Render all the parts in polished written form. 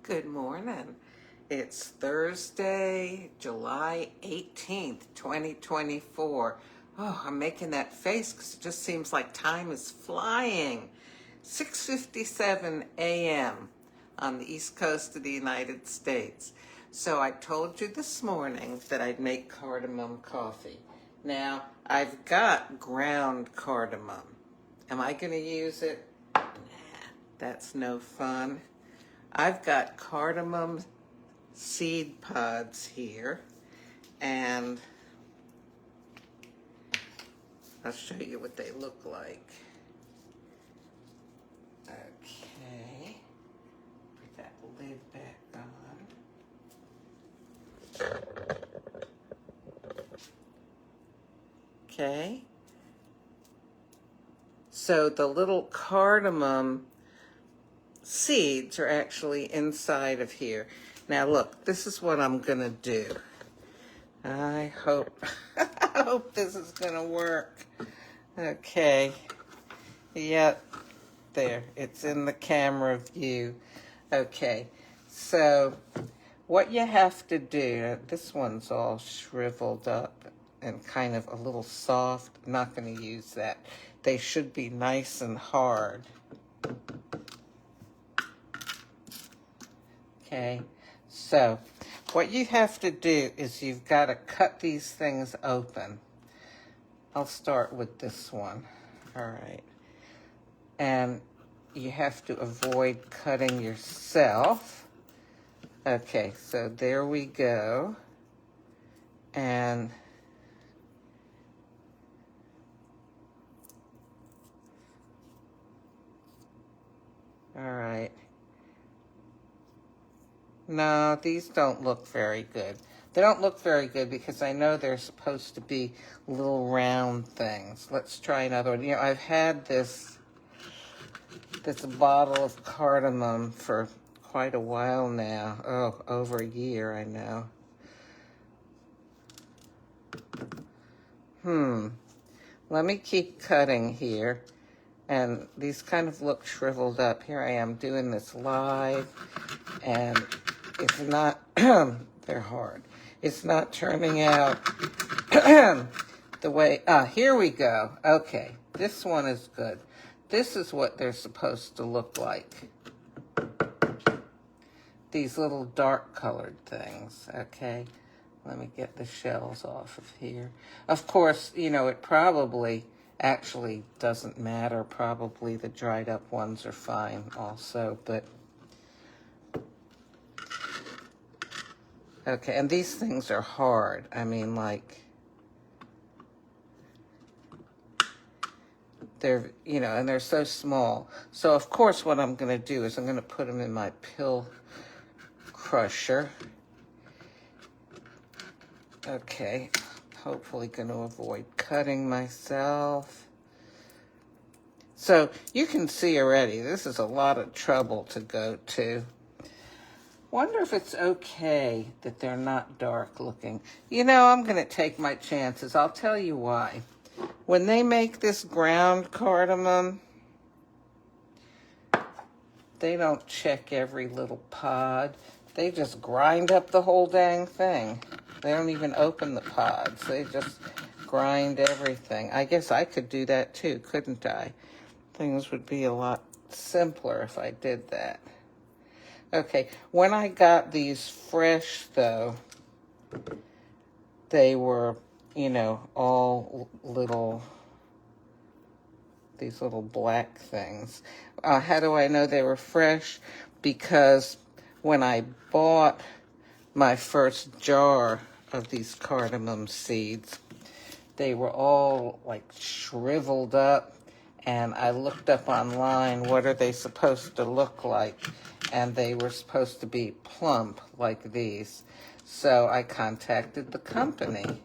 Good morning. It's Thursday, July 18th, 2024. Oh, I'm making that face because it just seems like time is flying. 6:57 a.m. on the East Coast of the United States. So I told you this morning that I'd make cardamom coffee. Now, I've got ground cardamom. Am I going to use it? Nah, that's no fun. I've got cardamom seed pods here, and I'll show you what they look like. Okay, put that lid back on. Okay, so the little cardamom seeds are actually inside of here. Now look, this is what I'm gonna do. I hope I hope this is gonna work. Okay. Yep. There. It's in the camera view. Okay. So what you have to do, this one's all shriveled up and kind of a little soft. I'm not gonna use that. They should be nice and hard. Okay, so what you have to do is you've got to cut these things open. I'll start with this one. All right. And you have to avoid cutting yourself. Okay, so there we go. And all right. No, these don't look very good. They don't look very good because I know they're supposed to be little round things. Let's try another one. You know, I've had this bottle of cardamom for quite a while now. Oh, over a year, I know. Let me keep cutting here. And these kind of look shriveled up. Here I am doing this live, and it's not, they're hard. It's not turning out the way, here we go. Okay, this one is good. This is what they're supposed to look like. These little dark colored things, okay? Let me get the shells off of here. Of course, you know, it probably actually doesn't matter. Probably the dried up ones are fine also, but okay, and these things are hard. I mean, like, they're, you know, and they're so small. So of course what I'm going to do is I'm going to put them in my pill crusher. Okay, hopefully going to avoid cutting myself. So you can see already, this is a lot of trouble to go to. Wonder if it's okay that they're not dark looking. You know, I'm going to take my chances. I'll tell you why. When they make this ground cardamom, they don't check every little pod. They just grind up the whole dang thing. They don't even open the pods. They just grind everything. I guess I could do that too, couldn't I? Things would be a lot simpler if I did that. Okay, when I got these fresh, though, they were, you know, all little, these little black things. How do I know they were fresh? Because when I bought my first jar of these cardamom seeds, they were all like shriveled up, and I looked up online, what are they supposed to look like? And they were supposed to be plump like these. So I contacted the company,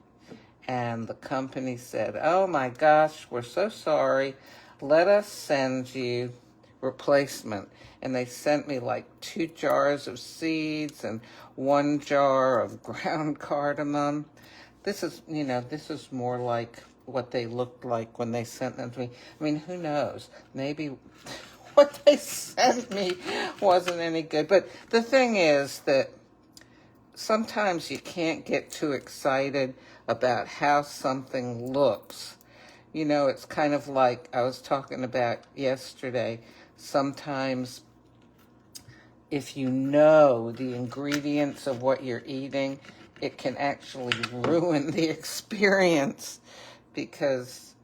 and the company said, oh my gosh, we're so sorry. Let us send you replacement. And they sent me like 2 jars of seeds and 1 jar of ground cardamom. This is, you know, this is more like what they looked like when they sent them to me. I mean, who knows? Maybe what they sent me wasn't any good. But the thing is that sometimes you can't get too excited about how something looks. You know, it's kind of like I was talking about yesterday. Sometimes if you know the ingredients of what you're eating, it can actually ruin the experience because,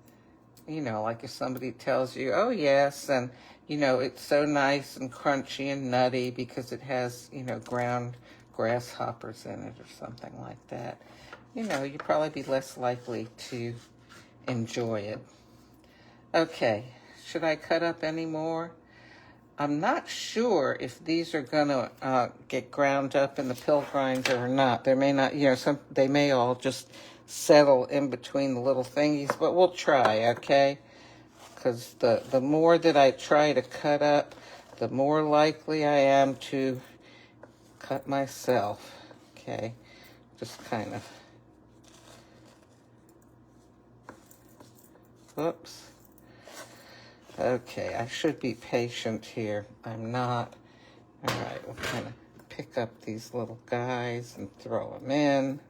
you know, like if somebody tells you, oh yes, and, you know, it's so nice and crunchy and nutty because it has, you know, ground grasshoppers in it or something like that, you know, you'd probably be less likely to enjoy it. Okay, should I cut up any more? I'm not sure if these are going to get ground up in the pill grinder or not. There may not, you know, they may all just settle in between the little thingies, but we'll try, okay? Because the more that I try to cut up, the more likely I am to cut myself, okay? Just kind of, whoops. Okay, I should be patient here. I'm not. All right, we'll kind of pick up these little guys and throw them in.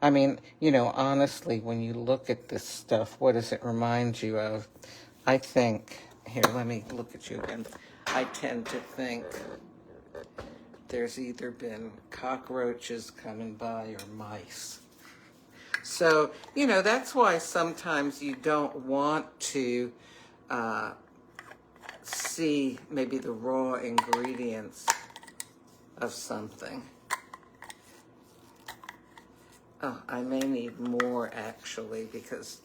I mean, you know, honestly, when you look at this stuff, what does it remind you of? I think, here, let me look at you again. I tend to think there's either been cockroaches coming by or mice. So, you know, that's why sometimes you don't want to see maybe the raw ingredients of something. Oh, I may need more actually because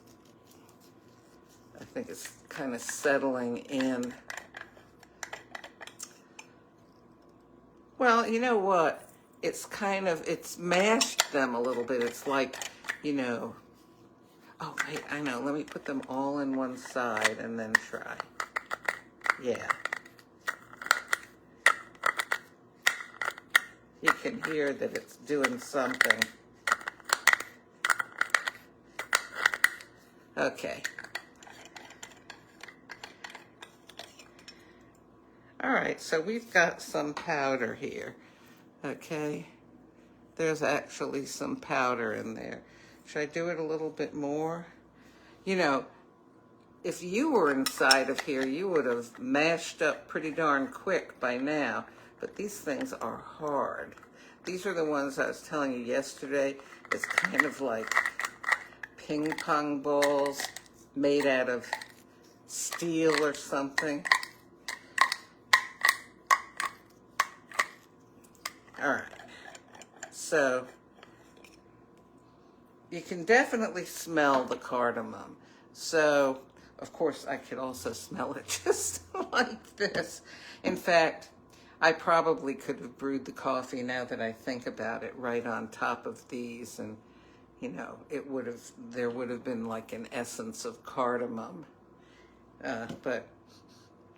I think it's kind of settling in. Well, you know what? It's mashed them a little bit. It's like, you know, oh, wait, I know. Let me put them all in one side and then try. Yeah. You can hear that it's doing something. Okay. All right, so we've got some powder here. Okay. There's actually some powder in there. Should I do it a little bit more? You know, if you were inside of here, you would have mashed up pretty darn quick by now. But these things are hard. These are the ones I was telling you yesterday. It's kind of like ping pong balls made out of steel or something. All right. So you can definitely smell the cardamom. So, of course, I could also smell it just like this. In fact, I probably could have brewed the coffee, now that I think about it, right on top of these, and, you know, there would have been like an essence of cardamom. But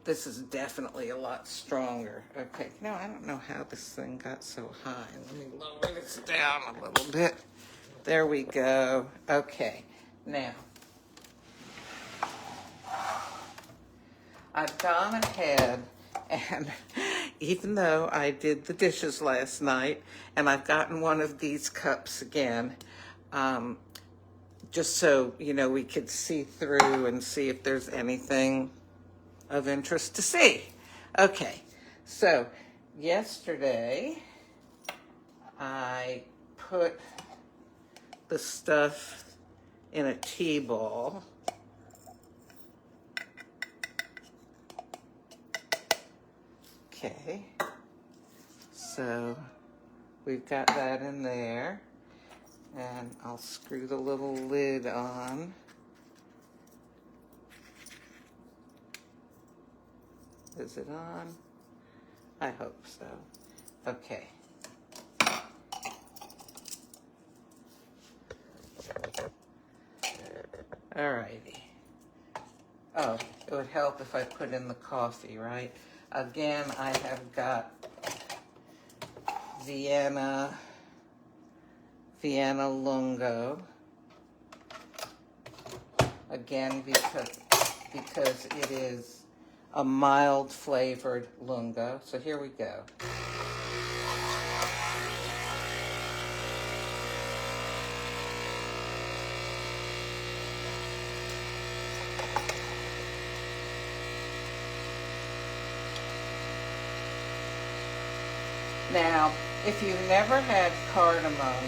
this is definitely a lot stronger. Okay, now I don't know how this thing got so high. Let me lower this down a little bit. There we go. Okay, now I've gone ahead and even though I did the dishes last night and I've gotten one of these cups again, just so, you know, we could see through and see if there's anything of interest to see. Okay, so yesterday I put the stuff in a tea ball. Okay, so we've got that in there, and I'll screw the little lid on. Is it on? I hope so. Okay. Alrighty. Oh, it would help if I put in the coffee, right? Again, I have got Vienna Lungo. Again, because it is a mild flavored lungo. So here we go. Now, if you've never had cardamom,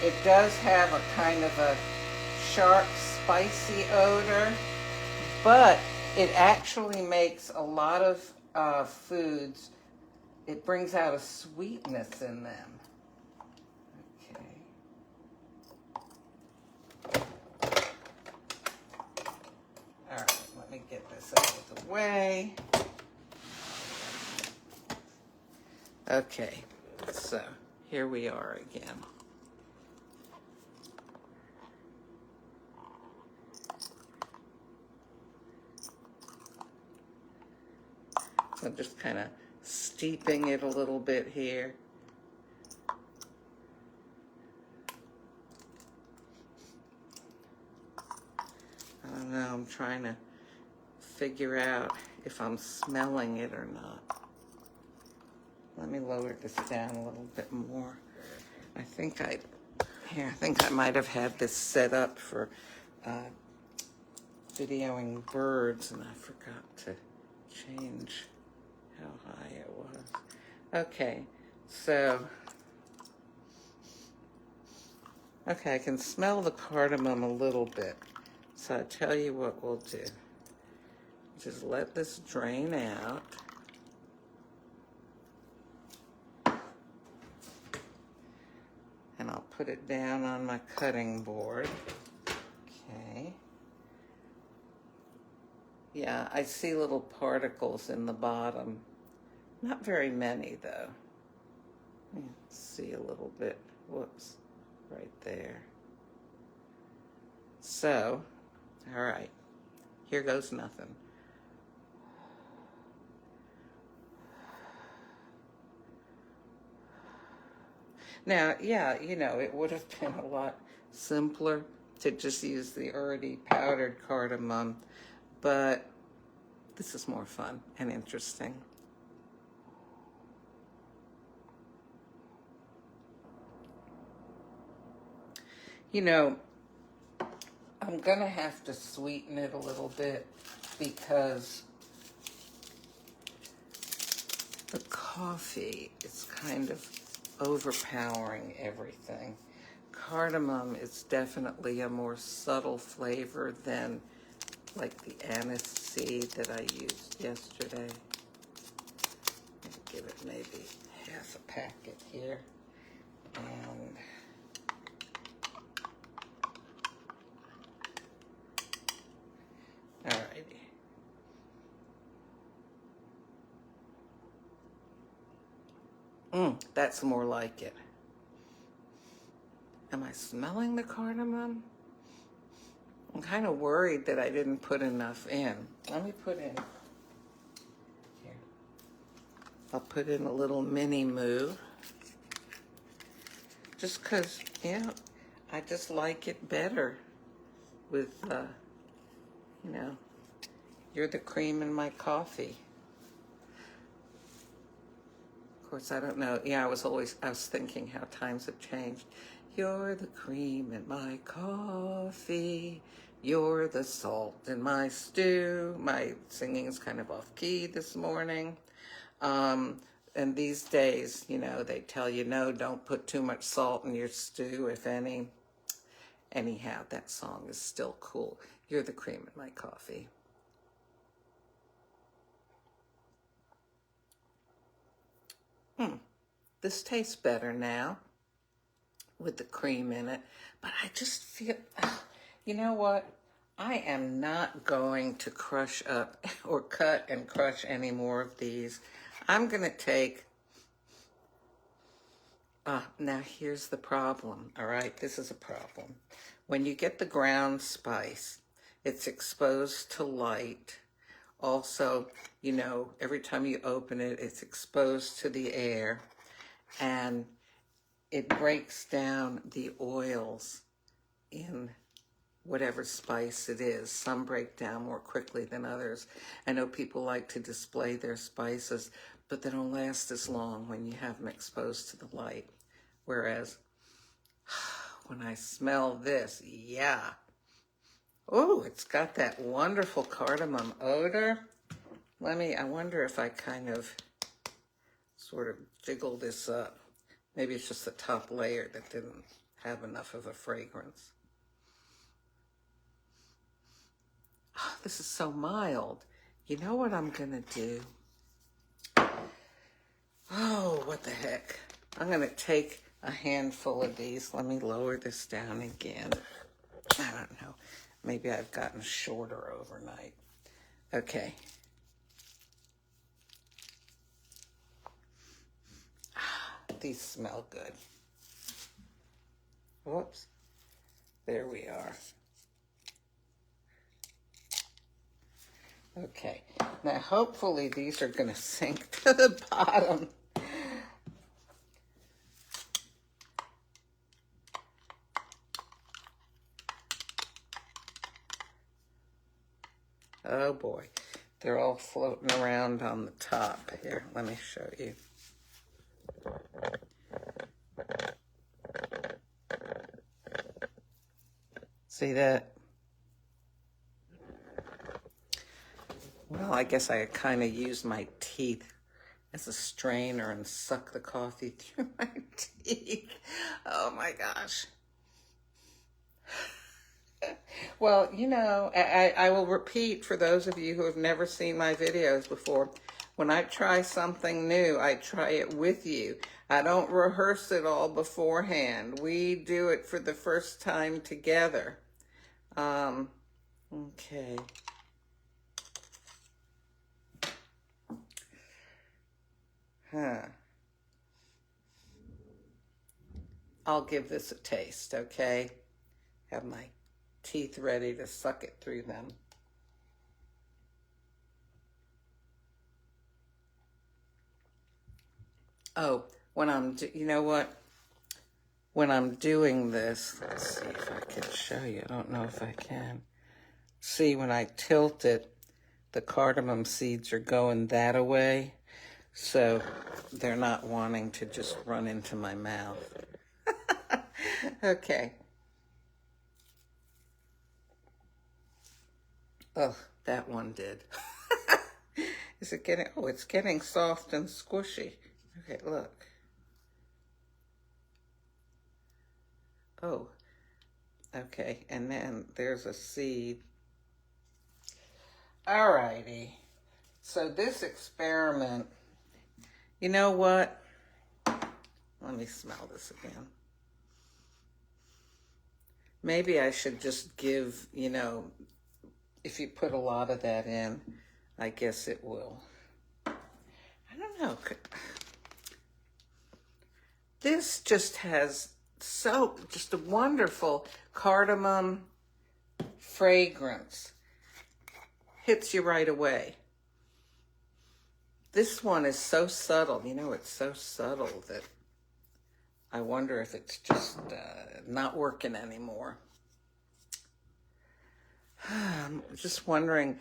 it does have a kind of a sharp, spicy odor, but it actually makes a lot of foods, it brings out a sweetness in them. Okay. All right, let me get this out of the way. Okay, so here we are again. So I'm just kind of steeping it a little bit here. I don't know, I'm trying to figure out if I'm smelling it or not. Let me lower this down a little bit more. I think I might have had this set up for videoing birds, and I forgot to change how high it was. Okay, so, okay, I can smell the cardamom a little bit. So I tell you what we'll do. Just let this drain out. And I'll put it down on my cutting board. Okay. Yeah, I see little particles in the bottom. Not very many, though. You can see a little bit. Whoops. Right there. So, all right. Here goes nothing. Now, yeah, you know, it would have been a lot simpler to just use the already powdered cardamom, but this is more fun and interesting. You know, I'm going to have to sweeten it a little bit because the coffee is kind of overpowering everything. Cardamom is definitely a more subtle flavor than like the anise seed that I used yesterday. I'll give it maybe half a packet here. And alrighty. That's more like it. Am I smelling the cardamom? I'm kind of worried that I didn't put enough in. Let me put in, here. I'll put in a little mini moo. Just because, yeah, I just like it better with, you know, you're the cream in my coffee. Of course, I don't know. Yeah, I was thinking how times have changed. You're the cream in my coffee. You're the salt in my stew. My singing is kind of off key this morning. And these days, you know, they tell you, no, don't put too much salt in your stew, if any. Anyhow, that song is still cool. You're the cream in my coffee. This tastes better now with the cream in it, but I just feel, you know what? I am not going to crush up or cut and crush any more of these. I'm going to take, now here's the problem, all right? This is a problem. When you get the ground spice, it's exposed to light. Also, you know, every time you open it, it's exposed to the air, and it breaks down the oils in whatever spice it is. Some break down more quickly than others. I know people like to display their spices, but they don't last as long when you have them exposed to the light. Whereas when I smell this, yeah. Oh, it's got that wonderful cardamom odor. I wonder if I kind of sort of jiggle this up. Maybe it's just the top layer that didn't have enough of a fragrance. Oh, this is so mild. You know what I'm gonna do? Oh, what the heck. I'm gonna take a handful of these. Let me lower this down again. I don't know. Maybe I've gotten shorter overnight. Okay. These smell good. Whoops. There we are. Okay. Now, hopefully these are going to sink to the bottom. Oh boy, they're all floating around on the top here. Let me show you. See that? Well, I guess I kind of used my teeth as a strainer and suck the coffee through my teeth. Oh my gosh. Well, you know, I will repeat for those of you who have never seen my videos before, when I try something new, I try it with you. I don't rehearse it all beforehand. We do it for the first time together. Okay. I'll give this a taste, okay? Have my teeth ready to suck it through them. Oh, you know what? When I'm doing this, let's see if I can show you. I don't know if I can. See, when I tilt it, the cardamom seeds are going that away, so they're not wanting to just run into my mouth. Okay. Oh, that one did. Is it getting, oh, it's getting soft and squishy. Okay, look. Oh, okay, and then there's a seed. Alrighty, so this experiment, you know what? Let me smell this again. Maybe I should just give, you know, if you put a lot of that in, I guess it will. I don't know. This just has just a wonderful cardamom fragrance. Hits you right away. This one is so subtle. You know, it's so subtle that I wonder if it's just not working anymore. I'm just wondering,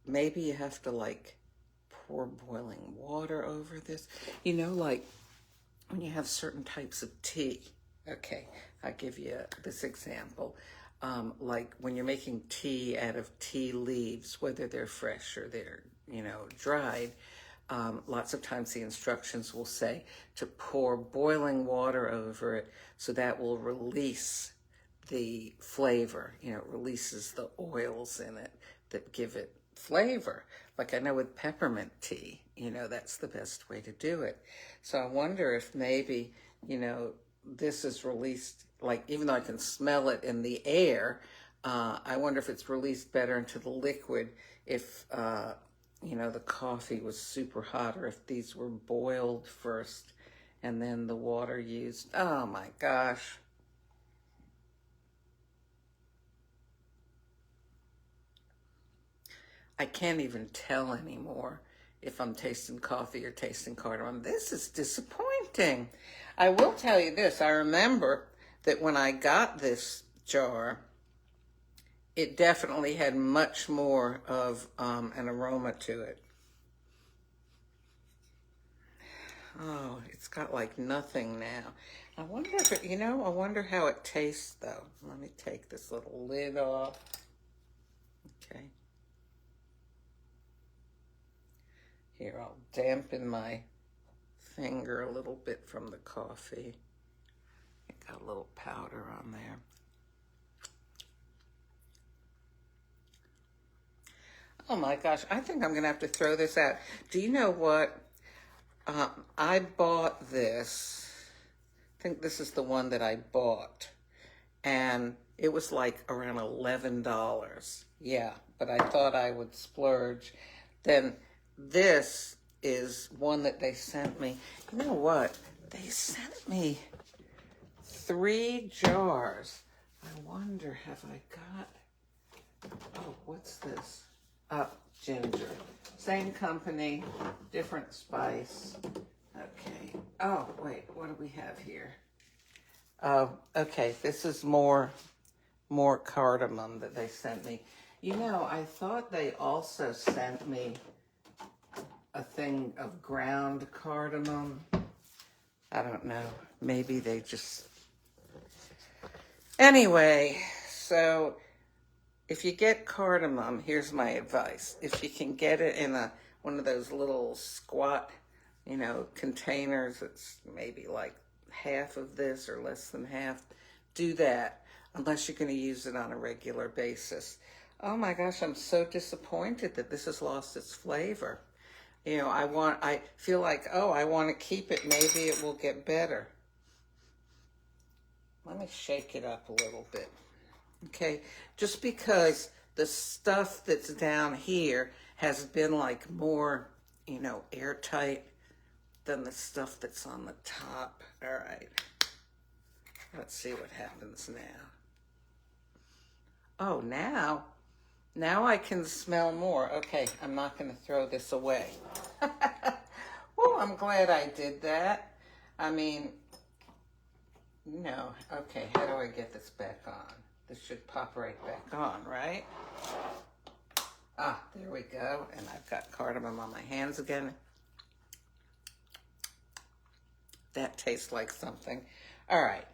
maybe you have to like pour boiling water over this. You know, like when you have certain types of tea. Okay, I'll give you this example. Like when you're making tea out of tea leaves, whether they're fresh or they're, you know, dried, lots of times the instructions will say to pour boiling water over it so that will release the flavor. You know, it releases the oils in it that give it flavor. Like I know with peppermint tea, you know, that's the best way to do it. So I wonder if maybe, you know, this is released, like even though I can smell it in the air, I wonder if it's released better into the liquid if, you know, the coffee was super hot, or if these were boiled first and then the water used. Oh my gosh. I can't even tell anymore if I'm tasting coffee or tasting cardamom. This is disappointing. I will tell you this. I remember that when I got this jar, it definitely had much more of an aroma to it. Oh, it's got like nothing now. I wonder if it, I wonder how it tastes though. Let me take this little lid off. Okay. Here, I'll dampen my finger a little bit from the coffee. It got a little powder on there. Oh my gosh, I think I'm going to have to throw this out. Do you know what? I bought this. I think this is the one that I bought. And it was like around $11. Yeah, but I thought I would splurge. Then this is one that they sent me. You know what? They sent me 3 jars. I wonder, have I got... Oh, what's this? Ginger. Same company, different spice. Okay. Oh, wait, what do we have here? Oh, okay, this is more cardamom that they sent me. You know, I thought they also sent me a thing of ground cardamom. I don't know. Maybe they just... Anyway, so if you get cardamom, here's my advice. If you can get it in one of those little squat, containers, it's maybe like half of this or less than half, do that unless you're going to use it on a regular basis. Oh my gosh, I'm so disappointed that this has lost its flavor. I feel like, oh, I want to keep it. Maybe it will get better. Let me shake it up a little bit. Okay, just because the stuff that's down here has been like more, airtight than the stuff that's on the top. All right, let's see what happens now. Oh, now I can smell more. Okay, I'm not going to throw this away. Well, I'm glad I did that. I mean, okay, how do I get this back on? This should pop right back on, right? Ah, there we go. And I've got cardamom on my hands again. That tastes like something. All right.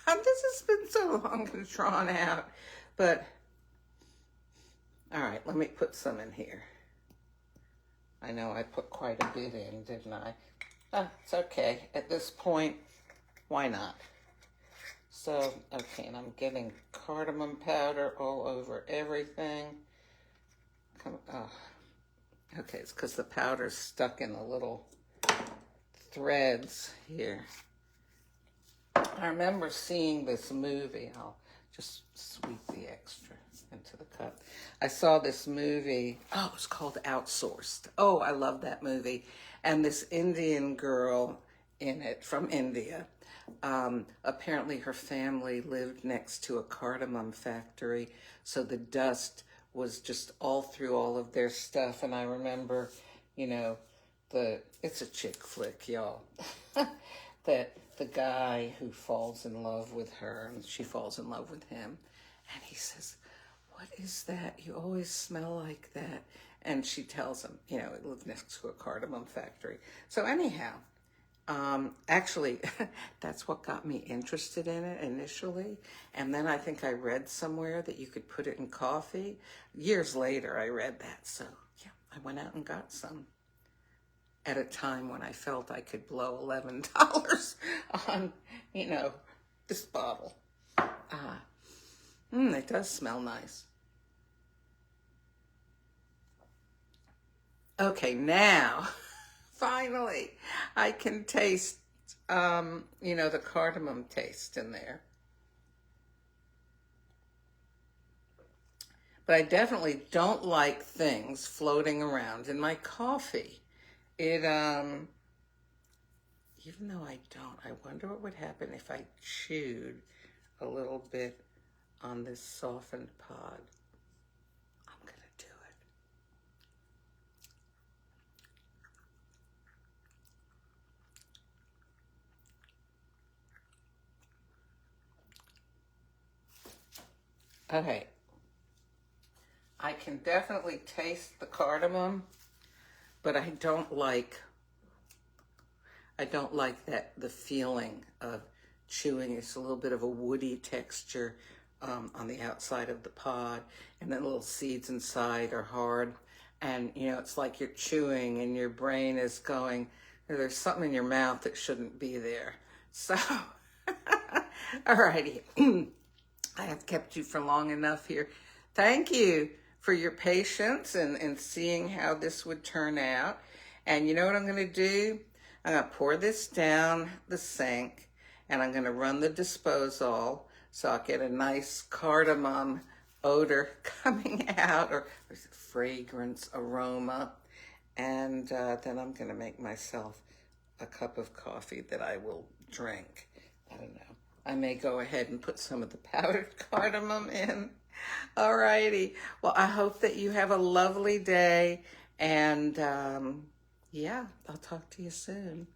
This has been so long and drawn out. But, all right, let me put some in here. I know I put quite a bit in, didn't I? It's okay. At this point, why not? So, okay, and I'm getting cardamom powder all over everything. Okay, it's because the powder's stuck in the little threads here. I remember seeing this movie. I'll just sweep the extra into the cup. I saw this movie. Oh, it was called Outsourced. Oh, I love that movie. And this Indian girl in it from India. Apparently her family lived next to a cardamom factory, so the dust was just all through all of their stuff. And I remember, it's a chick flick, y'all, that the guy who falls in love with her, and she falls in love with him, and he says, "What is that? You always smell like that." And she tells him, it lived next to a cardamom factory. So anyhow, actually, that's what got me interested in it initially. And then I think I read somewhere that you could put it in coffee. Years later, I read that. So yeah, I went out and got some at a time when I felt I could blow $11 on, this bottle. It does smell nice. Okay, now... Finally, I can taste, the cardamom taste in there. But I definitely don't like things floating around in my coffee. It, even though I don't, I wonder what would happen if I chewed a little bit on this softened pod. I'm going to do it. Okay, can definitely taste the cardamom, but I don't like the feeling of chewing. It's a little bit of a woody texture on the outside of the pod, and then the little seeds inside are hard. And, you know, it's like you're chewing and your brain is going, there's something in your mouth that shouldn't be there. So, alrighty. I have kept you for long enough here. Thank you for your patience and seeing how this would turn out. And you know what I'm going to do? I'm going to pour this down the sink, and I'm going to run the disposal so I'll get a nice cardamom odor coming out, or fragrance, aroma. And then I'm going to make myself a cup of coffee that I will drink. I don't know. I may go ahead and put some of the powdered cardamom in. Alrighty. Well, I hope that you have a lovely day. And yeah, I'll talk to you soon.